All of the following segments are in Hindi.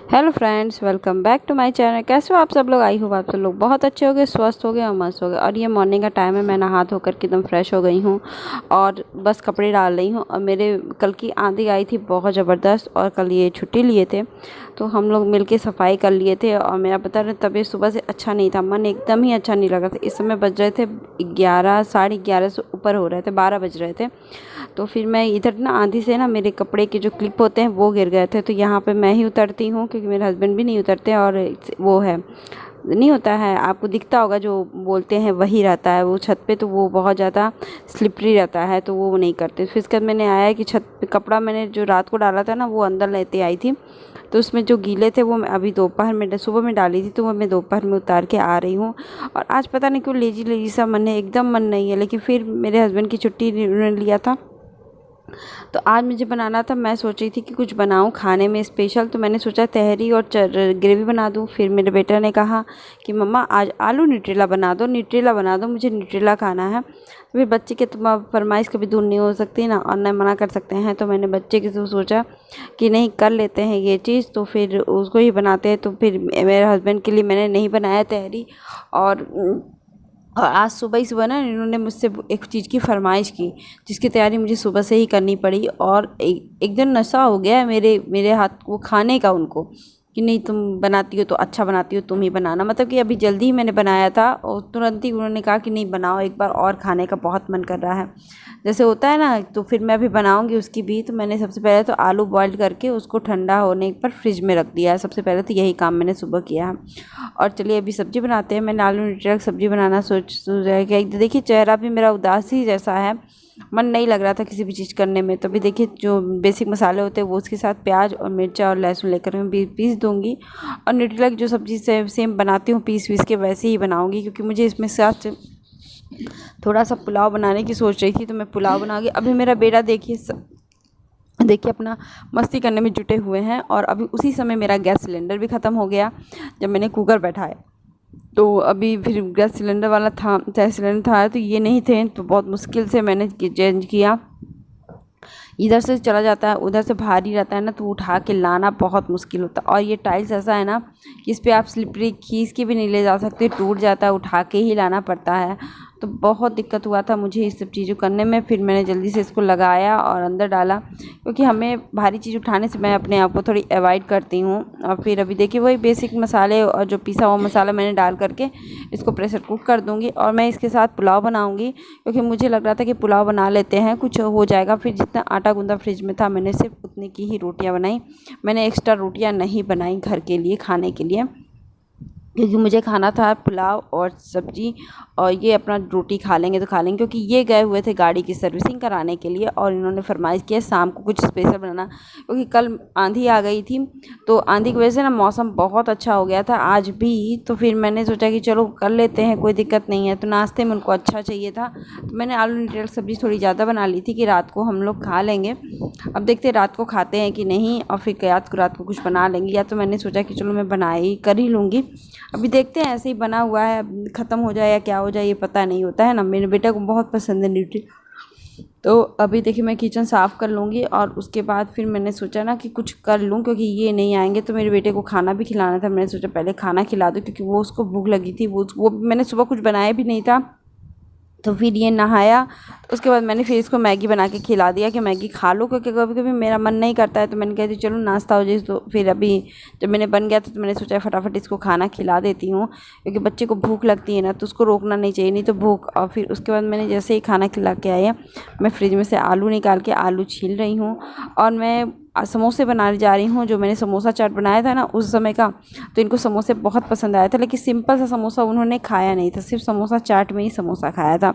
Hello friends, welcome back to my channel. कैसे हो आप सब लोग? आई होप आप सब लोग बहुत अच्छे हो गए, स्वस्थ हो गए और मस्त हो गए। और ये मॉर्निंग का टाइम है, मैं नहा धो करके एकदम फ्रेश हो गई हूँ और बस कपड़े डाल रही हूँ। और मेरे कल की आंधी आई थी बहुत ज़बरदस्त, और कल ये छुट्टी लिए थे तो हम लोग मिलके सफाई कर लिए थे। और मेरा बता रहे तबीयत सुबह से अच्छा नहीं था, मन एकदम ही अच्छा नहीं लगा था। इस समय बज रहे थे 11, साढ़े 11 से ऊपर हो रहे थे, 12 बज रहे थे। तो फिर मैं इधर ना आंधी से ना मेरे कपड़े के जो क्लिप होते हैं वो गिर गए थे। तो यहाँ पे मैं ही उतरती हूँ क्योंकि मेरे हस्बैंड भी नहीं उतरते। और वो है, नहीं होता है, आपको दिखता होगा जो बोलते हैं वही रहता है वो छत पे। तो वो बहुत ज़्यादा स्लिपरी रहता है तो वो नहीं करते। फिर इसके बाद मैंने आया कि छत पे कपड़ा मैंने जो रात को डाला था ना वो अंदर लेते आई थी। तो उसमें जो गीले थे वो मैं अभी दोपहर में सुबह में डाली थी, तो वो मैं दोपहर में उतार के आ रही हूँ। और आज पता नहीं क्यों लेजी लेजी सा मन है, एकदम मन नहीं है। लेकिन फिर मेरे हस्बैंड की छुट्टी उन्होंने लिया था तो आज मुझे बनाना था। मैं सोच रही थी कि कुछ बनाऊं खाने में स्पेशल, तो मैंने सोचा तहरी और ग्रेवी बना दूं। फिर मेरे बेटा ने कहा कि मम्मा आज आलू न्यूट्रेला बना दो, न्यूट्रेला बना दो, मुझे न्यूट्रेला खाना है। तो फिर बच्चे के तो फरमाइश कभी दूर नहीं हो सकती ना, और न मना कर सकते हैं। तो मैंने बच्चे के तो सोचा कि नहीं कर लेते हैं ये चीज़, तो फिर उसको ही बनाते हैं। तो फिर मेरे हस्बैंड के लिए मैंने नहीं बनाया तहरी। और आज सुबह ही सुबह ना इन्होंने मुझसे एक चीज़ की फरमाइश की जिसकी तैयारी मुझे सुबह से ही करनी पड़ी। और एक दिन नशा हो गया है मेरे हाथ वो खाने का उनको, कि नहीं तुम बनाती हो तो अच्छा बनाती हो, तुम ही बनाना। मतलब कि अभी जल्दी ही मैंने बनाया था और तुरंत ही उन्होंने कहा कि नहीं बनाओ एक बार और, खाने का बहुत मन कर रहा है जैसे होता है ना। तो फिर मैं अभी बनाऊंगी उसकी भी। तो मैंने सबसे पहले तो आलू बॉईल करके उसको ठंडा होने पर फ्रिज में रख दिया है। सबसे पहले तो यही काम मैंने सुबह किया है। और चलिए अभी सब्ज़ी बनाते हैं। मैंने आलू न्यूट्रेला की सब्ज़ी बनाना सोच देखिए चेहरा भी मेरा उदास ही जैसा है, मन नहीं लग रहा था किसी भी चीज़ करने में। तो अभी देखिए जो बेसिक मसाले होते हैं वो उसके साथ प्याज और मिर्चा और लहसुन लेकर मैं पीस दूँगी। और न्यूट्रेला की जो सब्ज़ी से सेम बनाती हूँ पीस के वैसे ही बनाऊँगी, क्योंकि मुझे इसमें साथ थोड़ा सा पुलाव बनाने की सोच रही थी। तो मैं पुलाव बनाऊँगी। अभी मेरा बेटा देखिए अपना मस्ती करने में जुटे हुए हैं। और अभी उसी समय मेरा गैस सिलेंडर भी ख़त्म हो गया जब मैंने कुकर बैठाया। तो अभी फिर गैस सिलेंडर वाला था, चाहे सिलेंडर था तो ये नहीं थे, तो बहुत मुश्किल से मैंने चेंज किया। इधर से चला जाता है, उधर से भारी रहता है ना, तो उठा के लाना बहुत मुश्किल होता है। और ये टाइल्स ऐसा है ना कि इस पर आप स्लिपरी खींच के भी नहीं ले जा सकते, टूट जाता है, उठा के ही लाना पड़ता है। तो बहुत दिक्कत हुआ था मुझे इस सब चीज़ों करने में। फिर मैंने जल्दी से इसको लगाया और अंदर डाला, क्योंकि हमें भारी चीज़ उठाने से मैं अपने आप को थोड़ी अवॉइड करती हूँ। और फिर अभी देखिए वही बेसिक मसाले और जो पिसा हुआ मसाला मैंने डाल करके इसको प्रेशर कुक कर दूँगी। और मैं इसके साथ पुलाव बनाऊँगी, क्योंकि मुझे लग रहा था कि पुलाव बना लेते हैं, कुछ हो जाएगा। फिर जितना आटा गूंदा फ्रिज में था मैंने सिर्फ उतनी की ही रोटियां बनाई। मैंने एक्स्ट्रा रोटियां नहीं बनाई घर के लिए खाने के लिए, क्योंकि मुझे खाना था पुलाव और सब्ज़ी। और ये अपना रोटी खा लेंगे तो खा लेंगे, क्योंकि ये गए हुए थे गाड़ी की सर्विसिंग कराने के लिए। और इन्होंने फरमाइश किया शाम को कुछ स्पेशल बनाना, क्योंकि कल आंधी आ गई थी। तो आंधी की वजह से ना मौसम बहुत अच्छा हो गया था आज भी। तो फिर मैंने सोचा कि चलो कर लेते हैं, कोई दिक्कत नहीं है। तो नाश्ते में उनको अच्छा चाहिए था, तो मैंने आलू न्यूट्रेला सब्ज़ी थोड़ी ज़्यादा बना ली थी कि रात को हम लोग खा लेंगे। अब देखते हैं रात को खाते हैं कि नहीं, और फिर रात को कुछ बना लेंगे। या तो मैंने सोचा कि चलो मैं कर ही लूँगी। अभी देखते हैं, ऐसे ही बना हुआ है, ख़त्म हो जाए या क्या हो जाए ये पता नहीं होता है ना। मेरे बेटे को बहुत पसंद है न्यूट्री। तो अभी देखिए मैं किचन साफ़ कर लूँगी और उसके बाद फिर मैंने सोचा ना कि कुछ कर लूँ, क्योंकि ये नहीं आएंगे तो मेरे बेटे को खाना भी खिलाना था। मैंने सोचा पहले खाना खिला दूँ, क्योंकि वो उसको भूख लगी थी। वो मैंने सुबह कुछ बनाया भी नहीं था। तो फिर ये नहाया, तो उसके बाद मैंने फिर इसको मैगी बना के खिला दिया कि मैगी खा लो, क्योंकि कभी कभी मेरा मन नहीं करता है। तो मैंने कहा थी चलो नाश्ता हो जाए। तो फिर अभी जब मैंने बन गया तो मैंने सोचा फटाफट इसको खाना खिला देती हूँ, क्योंकि बच्चे को भूख लगती है ना, तो उसको रोकना नहीं चाहिए, नहीं तो भूख। और फिर उसके बाद मैंने जैसे ही खाना खिला के आया, मैं फ्रिज में से आलू निकाल के आलू छील रही हूँ। और मैं समोसे बनाने जा रही हूँ, जो मैंने समोसा चाट बनाया था ना उस समय का। तो इनको समोसे बहुत पसंद आया था, लेकिन सिंपल सा समोसा उन्होंने खाया नहीं था, सिर्फ समोसा चाट में ही समोसा खाया था।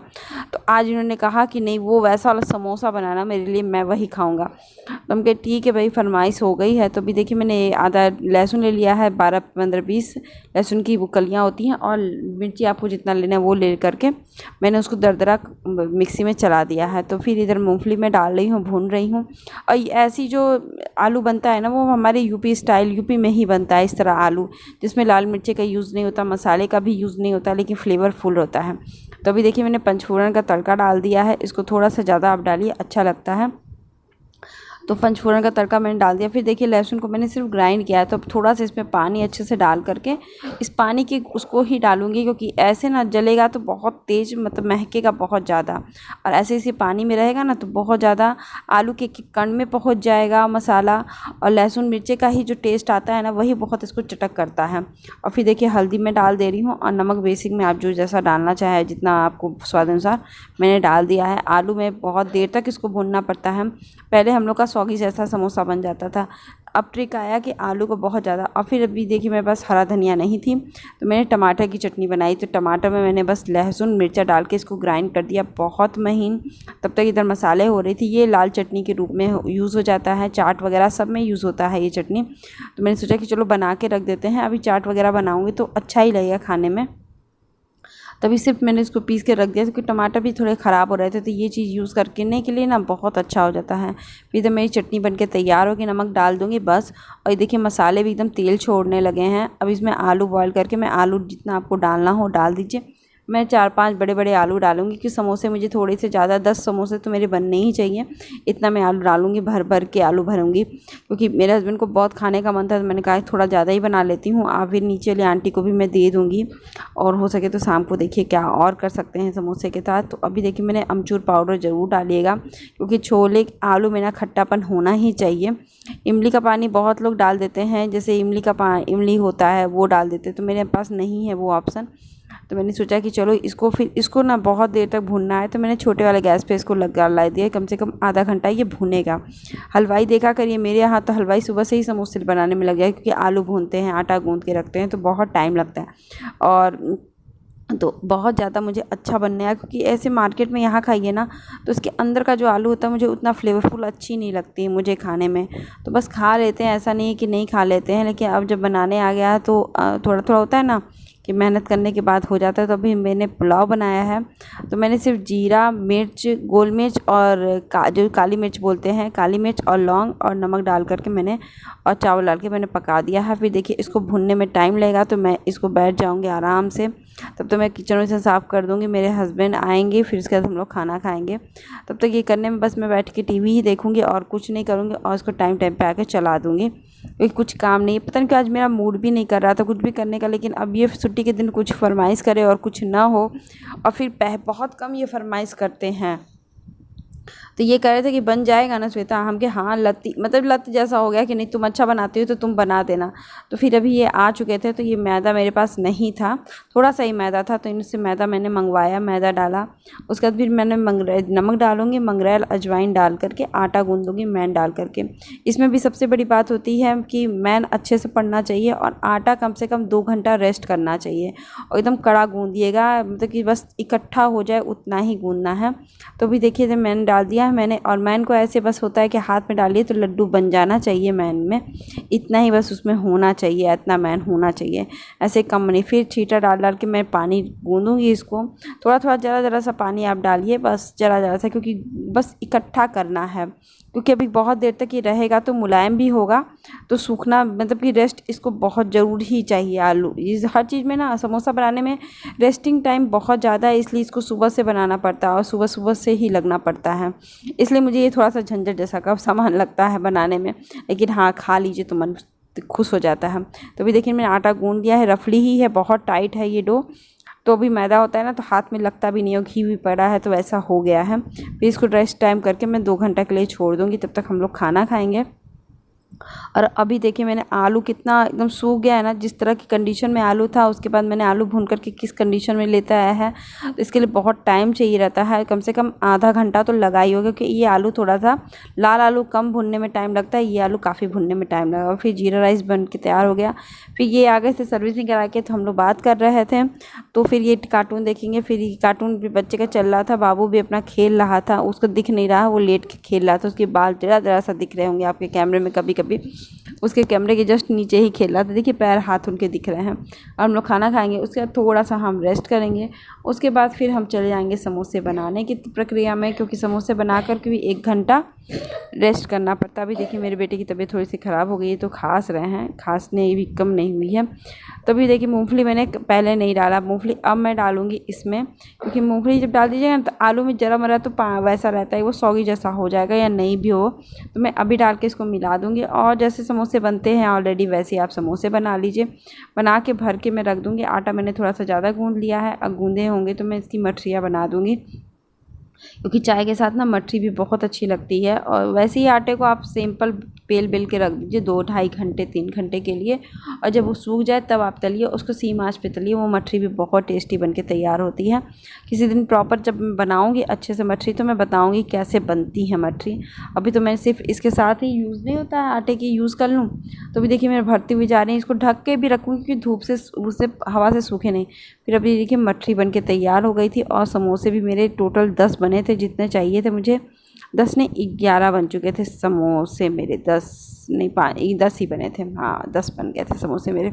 तो आज इन्होंने कहा कि नहीं वो वैसा वाला समोसा बनाना मेरे लिए, मैं वही खाऊंगा। तो हम कहे ठीक है भाई, फरमाइश हो गई है। तो अभी देखिए मैंने आधा लहसुन ले लिया है, 12 15 20 लहसुन की वो कलियाँ होती हैं। और मिर्ची आपको जितना लेना है वो ले करके मैंने उसको दरदरा मिक्सी में चला दिया है। तो फिर इधर मूँगफली में डाल रही हूँ, भून रही हूँ। और ऐसी जो आलू बनता है ना वो हमारे यूपी स्टाइल, यूपी में ही बनता है इस तरह आलू, जिसमें लाल मिर्ची का यूज़ नहीं होता, मसाले का भी यूज़ नहीं होता, लेकिन फ्लेवरफुल होता है। तो अभी देखिए मैंने पंचफोरन का तड़का डाल दिया है, इसको थोड़ा सा ज़्यादा आप डालिए, अच्छा लगता है। तो पंचफोरन का तड़का मैंने डाल दिया। फिर देखिए लहसुन को मैंने सिर्फ ग्राइंड किया है, तो अब थोड़ा सा इसमें पानी अच्छे से डाल करके इस पानी के उसको ही डालूंगी, क्योंकि ऐसे ना जलेगा तो बहुत तेज़ मतलब महकेगा बहुत ज़्यादा, और ऐसे इसी पानी में रहेगा ना तो बहुत ज़्यादा आलू के कण में पहुँच जाएगा मसाला, और लहसुन मिर्चे का ही जो टेस्ट आता है ना वही बहुत इसको चटक करता है। और फिर देखिए हल्दी मैं डाल दे रही हूँ, और नमक बेसिक में आप जो जैसा डालना चाहे जितना आपको स्वाद अनुसार मैंने डाल दिया है। आलू में बहुत देर तक इसको भूनना पड़ता है, पहले हम लोग का सौगी जैसा समोसा बन जाता था। अब ट्रिक आया कि आलू को बहुत ज़्यादा, और फिर अभी देखिए मेरे पास हरा धनिया नहीं थी तो मैंने टमाटर की चटनी बनाई। तो टमाटर में मैंने बस लहसुन मिर्चा डाल के इसको ग्राइंड कर दिया बहुत महीन। तब तक इधर मसाले हो रही थी। ये लाल चटनी के रूप में यूज़ हो जाता है, चाट वगैरह सब में यूज़ होता है ये चटनी। तो मैंने सोचा कि चलो बना के रख देते हैं, अभी चाट वगैरह बनाऊँगी तो अच्छा ही लगेगा खाने में। तभी सिर्फ मैंने इसको पीस के रख दिया, क्योंकि टमाटर भी थोड़े ख़राब हो रहे थे, तो ये चीज़ यूज़ करने के लिए ना बहुत अच्छा हो जाता है। फिर तो मेरी चटनी बनके तैयार होगी, नमक डाल दूँगी बस। और ये देखिए मसाले भी एकदम तेल छोड़ने लगे हैं। अब इसमें आलू बॉईल करके, मैं आलू जितना आपको डालना हो डाल दीजिए। मैं 4-5 बड़े-बड़े आलू डालूँगी, क्योंकि समोसे मुझे थोड़े से ज़्यादा 10 समोसे तो मेरे बनने ही चाहिए, इतना मैं आलू डालूँगी, भर के आलू भरूँगी, क्योंकि मेरे हस्बैंड को बहुत खाने का मन था। तो मैंने कहा थोड़ा ज़्यादा ही बना लेती हूँ, आप फिर नीचे वाली आंटी को भी मैं दे दूँगी, और हो सके तो शाम को देखिए क्या और कर सकते हैं समोसे के साथ। तो अभी देखिए मैंने अमचूर पाउडर ज़रूर डालिएगा, क्योंकि छोले आलू में ना खट्टापन होना ही चाहिए। इमली का पानी बहुत लोग डाल देते हैं, जैसे इमली होता है वो डाल देते हैं, तो मेरे पास नहीं है वो ऑप्शन। तो मैंने सोचा कि चलो इसको ना बहुत देर तक भूनना है, तो मैंने छोटे वाले गैस पे इसको ला दिया। कम से कम आधा घंटा ये भुनेगा। हलवाई देखा करिए, मेरे यहाँ तो हलवाई सुबह से ही समोसे बनाने में लग गया, क्योंकि आलू भूनते हैं, आटा गूँध के रखते हैं, तो बहुत टाइम लगता है। और तो बहुत ज़्यादा मुझे अच्छा बनने आया, क्योंकि ऐसे मार्केट में यहाँ खाइए ना तो उसके अंदर का जो आलू होता है मुझे उतना फ्लेवरफुल अच्छी नहीं लगती है मुझे खाने में। तो बस खा लेते हैं, ऐसा नहीं है कि नहीं खा लेते हैं, लेकिन अब जब बनाने आ गया है तो थोड़ा थोड़ा होता है ना कि मेहनत करने के बाद हो जाता है। तो अभी मैंने पुलाव बनाया है, तो मैंने सिर्फ जीरा, मिर्च, गोल मिर्च और जो काली मिर्च बोलते हैं, काली मिर्च और लौंग और नमक डाल करके मैंने, और चावल डाल के मैंने पका दिया है। फिर देखिए इसको भुनने में टाइम लगेगा, तो मैं इसको बैठ जाऊँगी आराम से। तब तो मैं किचन विचन साफ़ कर दूँगी, मेरे हस्बैंड आएंगे, फिर उसके बाद हम लोग खाना खाएंगे। तब तक ये करने में बस मैं बैठ के टीवी ही देखूँगी और कुछ नहीं करूँगी, और उसको टाइम टाइम पे आके चला दूँगी, क्योंकि कुछ काम नहीं। पता नहीं क्यों आज मेरा मूड भी नहीं कर रहा था कुछ भी करने का, लेकिन अब ये छुट्टी के दिन कुछ फरमाइश करे और कुछ ना हो, और फिर बहुत कम ये फरमाइश करते हैं। तो ये कह रहे थे कि बन जाएगा ना श्वेता, हम के हाँ लत जैसा हो गया कि नहीं तुम अच्छा बनाती हो तो तुम बना देना। तो फिर अभी ये आ चुके थे, तो ये मैदा मेरे पास नहीं था, थोड़ा सा ही मैदा था, तो इनसे मैदा मैंने मंगवाया, मैदा डाला। उसके बाद फिर मैंने नमक डालूँगी, मंगरेल अजवाइन डाल करके आटा गूँधूँगी मैन डाल करके। इसमें भी सबसे बड़ी बात होती है कि मैन अच्छे से पड़ना चाहिए, और आटा कम से कम 2 घंटा रेस्ट करना चाहिए, और एकदम कड़ा गूँधिएगा, मतलब कि बस इकट्ठा हो जाए उतना ही गूँधना है। तो भी देखिए मैंने डाल दिया है मैंने, और मैन को ऐसे बस होता है कि हाथ में डालिए तो लड्डू बन जाना चाहिए मैन में, इतना ही बस उसमें होना चाहिए, इतना मैन होना चाहिए, ऐसे कम नहीं। फिर छींटा डाल के मैं पानी गूँधूँगी इसको, थोड़ा थोड़ा ज़रा सा पानी आप डालिए, बस ज़रा सा, क्योंकि बस इकट्ठा करना है, क्योंकि अभी बहुत देर तक ये रहेगा तो मुलायम भी होगा, तो सूखना मतलब कि रेस्ट इसको बहुत ज़रूरी ही चाहिए। आलू इस हर चीज़ में ना, समोसा बनाने में रेस्टिंग टाइम बहुत ज़्यादा है, इसलिए इसको सुबह से बनाना पड़ता है और सुबह सुबह से ही लगना पड़ता है, इसलिए मुझे ये थोड़ा सा झंझट जैसा का सामान लगता है बनाने में। लेकिन हाँ, खा लीजिए तो मन खुश हो जाता है। तो अभी देखिए मैंने आटा गूँध दिया है, रफली ही है, बहुत टाइट है ये डो। तो अभी मैदा होता है ना तो हाथ में लगता भी नहीं है, घी भी पड़ा है, तो वैसा हो गया है। फिर इसको रेस्ट टाइम करके मैं 2 घंटा के लिए छोड़ दूँगी, तब तक हम लोग खाना खाएंगे। और अभी देखिए मैंने आलू कितना एकदम सूख गया है ना, जिस तरह की कंडीशन में आलू था, उसके बाद मैंने आलू भून करके किस कंडीशन में लेता आया है। तो इसके लिए बहुत टाइम चाहिए रहता है, कम से कम आधा घंटा तो लगा ही होगा, क्योंकि ये आलू थोड़ा सा लाल आलू कम भुनने में टाइम लगता है, ये आलू काफ़ी भुनने में टाइम लगा। फिर जीरा राइस बन के तैयार हो गया। फिर ये आ गए थे सर्विसिंग करा के, तो हम लोग बात कर रहे थे, तो फिर ये कार्टून देखेंगे। फिर ये कार्टून बच्चे का चल रहा था, बाबू भी अपना खेल रहा था, उसको दिख नहीं रहा, वो लेट के खेल रहा था, उसके बाल जरा सा दिख रहे होंगे आपके कैमरे में कभी कभी। अभी उसके कैमरे के जस्ट नीचे ही खेल रहा था। देखिए पैर हाथ उनके दिख रहे हैं। और हम लोग खाना खाएंगे, उसके बाद थोड़ा सा हम रेस्ट करेंगे। उसके बाद फिर हम चले जाएंगे समोसे बनाने की प्रक्रिया में, क्योंकि समोसे बना कर के भी 1 घंटा रेस्ट करना पड़ता है। अभी देखिए मेरे बेटे की तबीयत थोड़ी सी ख़राब हो गई है, तो खांस रहे हैं, खांसने भी कम नहीं हुई है। तभी देखिए मूंगफली मैंने पहले नहीं डाला, मूंगफली अब मैं डालूँगी इसमें, क्योंकि मूंगफली जब डाल दीजिएगा ना तो आलू में जरा मरा तो वैसा रहता है, वो सौगी जैसा हो जाएगा या नहीं भी हो, तो मैं अभी डाल के इसको मिला दूँगी। और जैसे समोसे बनते हैं ऑलरेडी वैसे ही आप समोसे बना लीजिए। बना के भर के मैं रख दूँगी। आटा मैंने थोड़ा सा ज़्यादा गूँध लिया है, अब गूँधे होंगे तो मैं इसकी मठरियाँ बना दूँगी, क्योंकि चाय के साथ ना मठरी भी बहुत अच्छी लगती है। और वैसे ही आटे को आप सिंपल बेल के रख दीजिए 2-2.5 घंटे 3 घंटे के लिए, और जब वो सूख जाए तब आप तलिए, उसको सीम आंच पे तलिए। वो मठरी भी बहुत टेस्टी बन के तैयार होती है। किसी दिन प्रॉपर जब मैं बनाऊँगी अच्छे से मठरी तो मैं बताऊँगी कैसे बनती है मठरी। अभी तो मैं सिर्फ इसके साथ ही यूज़ नहीं होता है आटे की यूज़ कर लूँ। तो अभी देखिए मेरे भरती हुई जा रही है, इसको ढक के भी रखूँगी क्योंकि धूप से उससे हवा से सूखे नहीं। फिर अभी देखिए मठरी बन के तैयार हो गई थी, और समोसे भी मेरे टोटल 10 बने थे, जितने चाहिए थे मुझे। 10 नहीं 11 बन चुके थे समोसे मेरे, 10 नहीं 10 ही बने थे। हाँ 10 बन गए थे समोसे मेरे,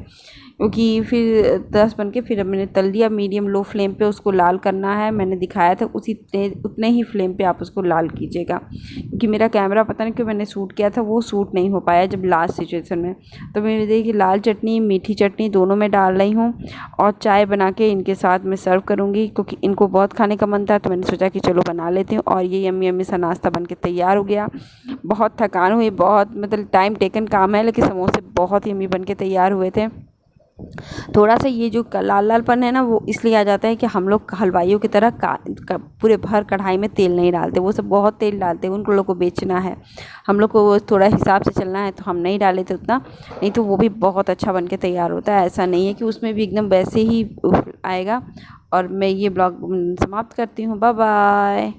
क्योंकि फिर 10 बन के फिर अब मैंने तल दिया। मीडियम लो फ्लेम पे उसको लाल करना है, मैंने दिखाया था उतने ही फ्लेम पे आप उसको लाल कीजिएगा, क्योंकि मेरा कैमरा पता नहीं क्यों मैंने शूट किया था वो शूट नहीं हो पाया जब लास्ट सिचुएशन में। तो मैं देखिए लाल चटनी मीठी चटनी दोनों में डाल रही हूँ, और चाय बना के इनके साथ मैं सर्व करूँगी, क्योंकि इनको बहुत खाने का मन था तो मैंने सोचा कि चलो बना लेती हूँ। और ये यम्मी यम्मी सा नाश्ता बन के तैयार हो गया। बहुत थकान हुई, बहुत मतलब टाइम टेकन काम है, लेकिन समोसे बहुत यम्मी बन के तैयार हुए थे। थोड़ा सा ये जो लाल लालपन है ना वो इसलिए आ जाता है कि हम लोग हलवाइयों की तरह पूरे भर कढ़ाई में तेल नहीं डालते, वो सब बहुत तेल डालते हैं, उनको लोग को बेचना है। हम लोग को थोड़ा हिसाब से चलना है, तो हम नहीं डाले थे उतना, नहीं तो वो भी बहुत अच्छा बन के तैयार होता है। ऐसा नहीं है कि उसमें भी एकदम वैसे ही आएगा। और मैं ये ब्लॉग समाप्त करती हूँ। Bye bye.